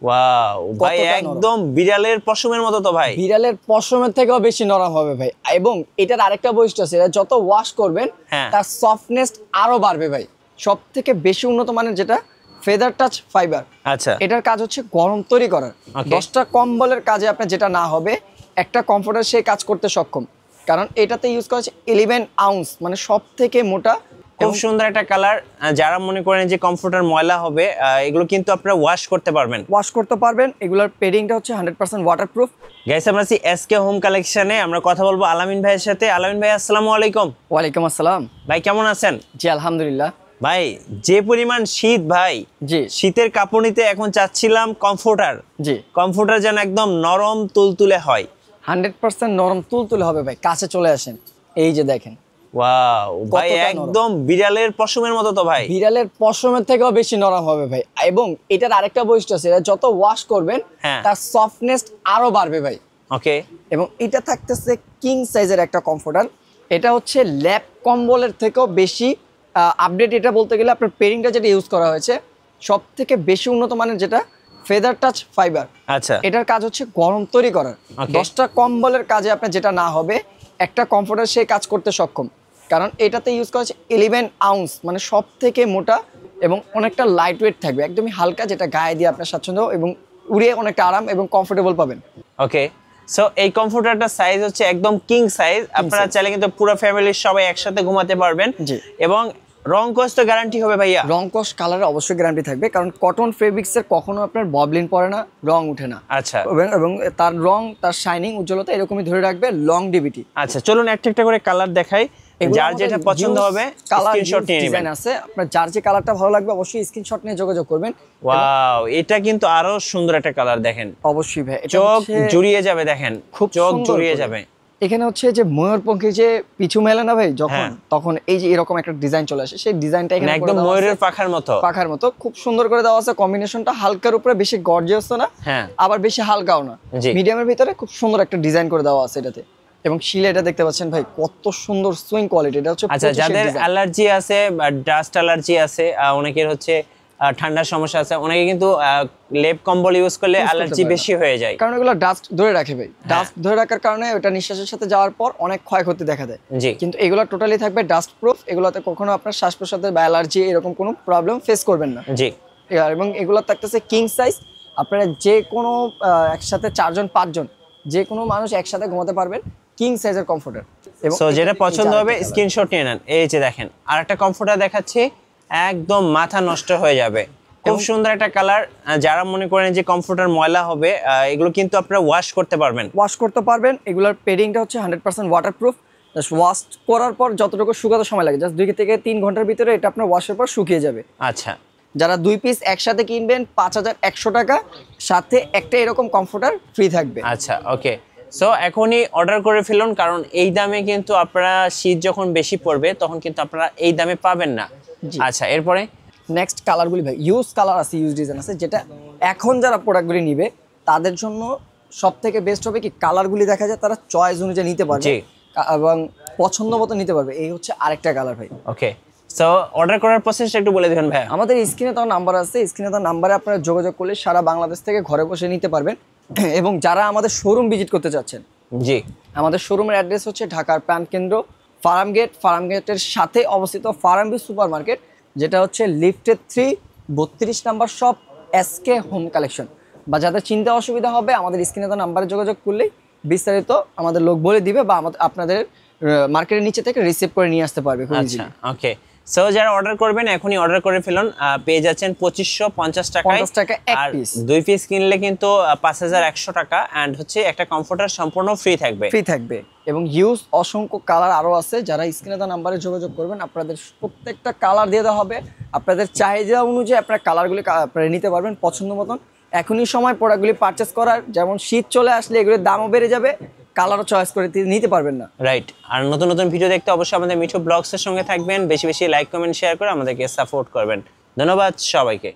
Wow ভাই, কতটা নরম। একদম বিড়ালের পশমের মতো তো ভাই। বিড়ালের পশমের থেকেও বেশি নরম হবে ভাই, এবং এটার আরেকটা বৈশিষ্ট্য আছে, এটা যত ওয়াশ করবেন হ্যাঁ। তার সফটনেস আরো বাড়বে ভাই। সব থেকে বেশি উন্নত মানের যেটা ফেদার টাচ ফাইবার, আচ্ছা, এটার কাজ হচ্ছে গরম তৈরি করার। Okay. 10টা কম্বলের কাজে আপনার যেটা না হবে, একটা কমফোর্টার সেই কাজ করতে সক্ষম, কারণ এটাতে ইউজ করা হচ্ছে 11 আউন্স, মানে সব থেকে মোটা। খুব সুন্দর একটা কালার। যারা মনে করেন যে কমফোর্টার ময়লা হবে, এগুলো কিন্তু আপনারা ওয়াশ করতে পারবেন। ওয়াশ করতে পারবেন। এগুলোর পেডিংটা হচ্ছে 100% ওয়াটারপ্রুফ। গাইস, আমরা আছি এসকে হোম কালেকশনে। আমরা কথা বলবো আলামিন ভাইয়ের সাথে। আলামিন ভাই, আসসালামু আলাইকুম। ওয়ালাইকুম আসসালাম। ভাই কেমন আছেন? জি আলহামদুলিল্লাহ। ভাই, যে পরিমাণ শীত ভাই, জি শীতের কাপড় নিতে এখন চাচ্ছিলাম কমফোর্টার। জি কমফোর্টার যেন একদম নরম তুলতুলে হয়। 100% নরম তুলতুলে হবে ভাই। কাছে চলে আসেন, এই যে দেখেন। ওয়াও ভাই, কতটা নরম। একদম বিড়ালের পশমের মতো তো ভাই। বিড়ালের পশমের থেকেও বেশি নরম হবে ভাই, এবং এটার আরেকটা বৈশিষ্ট্য আছে, এটা যত ওয়াশ করবেন হ্যাঁ। তার সফটনেস আরো বাড়বে ভাই। ওকে, এবং এটা থাকতেছে কিং সাইজের একটা কমফোর্টার। এটা হচ্ছে ল্যাপ কম্বলের থেকেও বেশি আপডেট। এটা বলতে গেলে আপনার পেরিংটা যেটা ইউজ করা হয়েছে সব থেকে বেশি উন্নত মানের, যেটা ফেদার টাচ ফাইবার। আচ্ছা, এটার কাজ হচ্ছে গরম তৈরি করার। Okay. 10টা কম্বলের কাজে আপনার যেটা না হবে, একটা কমফোর্টার সেই কাজ করতে সক্ষম, কারণ এটাতে ইউজ করা হচ্ছে 11 আউন্স, মানে সব থেকে মোটা এবং অনেকটা লাইট ওয়েট থাকবে, একদমই হালকা, যেটা গায়ে দিয়ে আপনার স্বাচ্ছন্দ্য এবং উড়িয়ে অনেকটা আরাম এবং কমফোর্টেবল পাবেন। ওকে। সো এই কমফোর্টারটার সাইজ হচ্ছে একদম কিং সাইজ। আপনারা চাইলে কিন্তু পুরো ফ্যামিলির সবাই একসাথে ঘুমাতে পারবেন। জি। এবং রং কস তো গ্যারান্টি হবে ভাইয়া? রং কস কালারে অবশ্যই গ্যারান্টি থাকবে, কারণ কটন ফেব্রিক্সের কখনো আপনার ববলিন পড়ে না, রং উঠে না। আচ্ছা এবং তার রং, তার শাইনিং, উজ্জ্বলতা এরকমই ধরে রাখবে লং ডিভিটি। আচ্ছা, চলুন একটা একটা করে কালার দেখাই। যার যেটা পছন্দ হবে স্ক্রিনশট নিয়ে নেবেন। আছে আপনার, যার যে কালারটা ভালো লাগবে অবশ্যই স্ক্রিনশট নিয়ে যোগাযোগ করবেন। ওয়াও, এটা কিন্তু আরো সুন্দর একটা কালার। দেখেন, অবশ্যই ভাই, এটা চোখ হচ্ছে জুড়িয়ে যাবে। দেখেন, খুব চোখ সুন্দর জুড়িয়ে করে। যাবে। এখানে হচ্ছে যে ময়ূরপঙ্খী যে পিছু মেলে না ভাই যখন, হ্যাঁ। তখন এই যে এরকম একটা ডিজাইন চলে আসে, সেই ডিজাইনটা এখানে মানে একদম ময়ূরের পাখার মতো। পাখার মতো খুব সুন্দর করে দেওয়া আছে। কম্বিনেশনটা হালকার উপরে, বেশি গর্জিয়াস না, হ্যাঁ, আবার বেশি হালকাও না, জি। মিডিয়ামের ভিতরে খুব সুন্দর একটা ডিজাইন করে দেওয়া আছে এটাতে। এবং শিলে এটা দেখতে পাচ্ছেন ভাই, কত সুন্দর সুইং কোয়ালিটি। এটা হচ্ছে আচ্ছা, 25 যাদের ডিজাইন। অ্যালার্জি আছে বা ডাস্ট অ্যালার্জি আছে, অনেকের হচ্ছে ঠান্ডার সমস্যা আছে, অনেকে কিন্তু লেপ কম্বল ইউজ করলে অ্যালার্জি পারে না। বেশি হয়ে যায়। কারণ এগুলো ডাস্ট ধরে রাখে ভাই, ডাস্ট ধরে রাখার কারণে ওটা নিঃশ্বাসের সাথে যাওয়ার পর অনেক ক্ষয়ক্ষতি দেখা দেয়। জি। কিন্তু এগুলো টোটালি থাকবে ডাস্ট প্রুফ। এগুলোতে কখনো আপনার শ্বাস প্রশ্বাসের বা অ্যালার্জি এরকম কোনো প্রবলেম ফেস করবেন না। জি। এবং এগুলো থাকতেছে কিং সাইজ। আপনারা যে কোনো একসাথে 4জন 5জন যে কোনো মানুষ একসাথে ঘুমাতে পারবেন, কিং সাইজের কমফোর্টার। সো যেটা পছন্দ হবে স্ক্রিনশট নিয়ে নেন। এই যে দেখেন, আর একটা কমফোর্টার দেখাচ্ছি, একদম মাথা নষ্ট হয়ে যাবে। খুব সুন্দর একটা কালার। যারা মনে করেন যে কমফোর্টার ময়লা হবে, এগুলো কিন্তু আপনারা ওয়াশ করতে পারবেন। ওয়াশ করতে পারবেন। এগুলোর পেডিংটা হচ্ছে 100% ওয়াটারপ্রুফ। জাস্ট ওয়াশ করার পর যতটুকু শুকাতে সময় লাগে, জাস্ট 2 থেকে 3 ঘন্টার ভিতরে এটা আপনার ওয়াশের পর শুকিয়ে যাবে। আচ্ছা, যারা 2 পিস একসাথে কিনবেন 5100 টাকা, সাথে একটা এরকম কমফোর্টার ফ্রি থাকবে। আচ্ছা, ওকে। সো এখনই অর্ডার করে ফেলুন, কারণ এই দামে কিন্তু আপনারা শীত যখন বেশি পড়বে তখন কিন্তু আপনারা এই দামে পাবেন না। জি। আচ্ছা, এরপরে নেক্সট কালারগুলি ভাই, ইউজ কালার আছে, ইউজ ডিজাইন আছে, যেটা এখন যারা প্রোডাক্টগুলি নিবে তাদের জন্য সব থেকে বেস্ট হবে কি, কালারগুলি দেখা যায় তারা চয়েস অনুযায়ী নিতে পারবে জি। এবং পছন্দ মতো নিতে পারবে। এই হচ্ছে আরেকটা কালার ভাই। ওকে। সো অর্ডার করার প্রসেসটা একটু বলে দিবেন ভাই। আমাদের স্ক্রিনে তো নাম্বার আছে, স্ক্রিনে তো নাম্বারে আপনারা যোগাযোগ করলে সারা বাংলাদেশ থেকে ঘরে বসে নিতে পারবেন। এবং যারা আমাদের শোরুম ভিজিট করতে চাচ্ছেন, জি। আমাদের শোরুমের অ্যাড্রেস হচ্ছে ঢাকার প্রাণকেন্দ্র ফার্ম গেট। ফার্ম গেটের সাথে অবস্থিত ফার্মবি সুপার মার্কেট, যেটা হচ্ছে lifted 3 32 number shop, SK home collection. বা যাদের চিন্তা অসুবিধা হবে আমাদের স্ক্রিনে তো নাম্বারে যোগাযোগ করলেই বিস্তারিত আমাদের লোক বলে দিবে, বা আপনাদের মার্কেটের নিচে থেকে রিসিভ করে নিয়ে আসতে পারবে। আচ্ছা, ওকে। সো যারা অর্ডার করবেন এখনই অর্ডার করে ফেলুন। পেয়ে যাচ্ছেন 2550 টাকায়। 50 টাকা এক আর পিস। 2 পিস কিনলে কিন্তু 5100 টাকা, এন্ড হচ্ছে একটা কমফোর্টার সম্পূর্ণ ফ্রি থাকবে। ফ্রি থাকবে। এবং ইউজ অসংখ্য কালার আরও আছে। যারা স্ক্রিনে দেওয়া নাম্বারে যোগাযোগ করবেন, আপনাদের প্রত্যেকটা কালার দিয়ে দেওয়া হবে। আপনাদের চাহিদা অনুযায়ী আপনারা কালারগুলি আপনারা নিতে পারবেন পছন্দ মতন। এখনই সময় প্রোডাক্টগুলি পারচেস করার, যেমন শীত চলে আসলে এগুলির দামও বেড়ে যাবে, কালারও চয়েস করে নিতে পারবেন না। রাইট। আর নতুন নতুন ভিডিও দেখতে অবশ্যই আমাদের মিঠু ব্লগসের সঙ্গে থাকবেন। বেশি বেশি লাইক কমেন্ট শেয়ার করে আমাদেরকে সাপোর্ট করবেন। ধন্যবাদ সবাইকে।